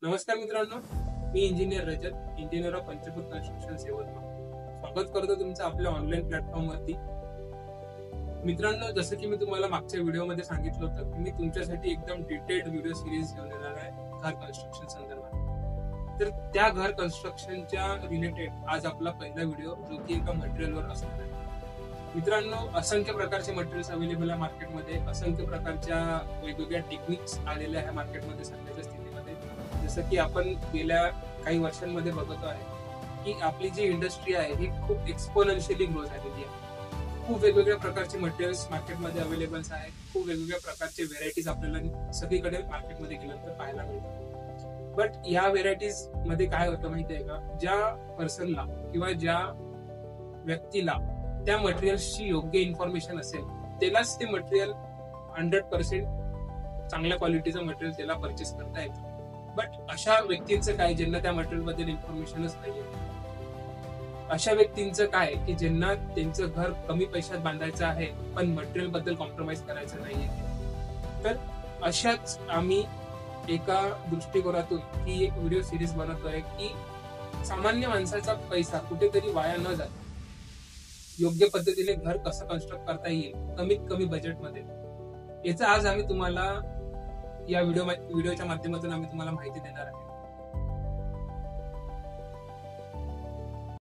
नमस्कार मित्रांनो, मी engineer Rajat, engineer of Panchbhoot construction सेवक. स्वागत करतो तुमचं आपल्या ऑनलाईन प्लॅटफॉर्मवरती. मित्रांनो, जसं की मी तुम्हाला मागच्या व्हिडिओमध्ये सांगितलं होतं की मी तुमच्यासाठी एकदम डिटेल्ड व्हिडिओ सिरीज घेऊन येणार आहे घर कन्स्ट्रक्शन संदर्भात. तर त्या घर कन्स्ट्रक्शनच्या रिलेटेड आज आपला पहिला व्हिडिओ जो की एका मटेरियलवर असणार आहे. मित्रांनो, असंख्य प्रकारचे मटेरियल्स अवेलेबल आहे मार्केटमध्ये, असंख्य प्रकारच्या वेगवेगळ्या टेक्निक्स आलेल्या आहे मार्केटमध्ये सध्याच्या स्थितीमध्ये. जसं की आपण गेल्या काही वर्षांमध्ये बघतो आहे की आपली जी इंडस्ट्री आहे ही खूप एक्सपोनेन्शियली ग्रो झालेली आहे. खूप वेगवेगळ्या प्रकारचे मटेरियल्स मार्केटमध्ये अवेलेबल आहेत. खूप वेगवेगळ्या प्रकारचे व्हेरायटीज आपल्याला सगळीकडे मार्केटमध्ये गेल्यानंतर पाहायला मिळतात. बट या व्हेरायटीज मध्ये काय होतं माहिती आहे का, ज्या पर्सनला किंवा ज्या व्यक्तीला त्या मटेरियल्सची योग्य इन्फॉर्मेशन असेल त्यालाच ते मटेरियल 100% चांगल्या क्वालिटीचं मटेरियल त्याला परचेस करता येतं. बट अशा व्यक्तींचं काय ज्यांना त्या मटेरियल बद्दल इन्फॉर्मेशनच नाहीये, अशा व्यक्तींचं काय की ज्यांना त्यांचं घर कमी पैशात बांधायचं आहे पण मटेरियल बद्दल कॉम्प्रोमाइज करायचं नाहीये. तर अशाच आम्ही एका दृष्टिकोनातून ही एक व्हिडिओ सिरीज बनवतोय की सामान्य माणसाचा पैसा कुठेतरी वाया न जाता योग्य पद्धतीने घर कसं कन्स्ट्रक्ट करता येईल कमीत कमी बजेटमध्ये, याचं आज आम्ही तुम्हाला या व्हिडिओच्या माध्यमातून आम्ही तुम्हाला माहिती देणार आहे.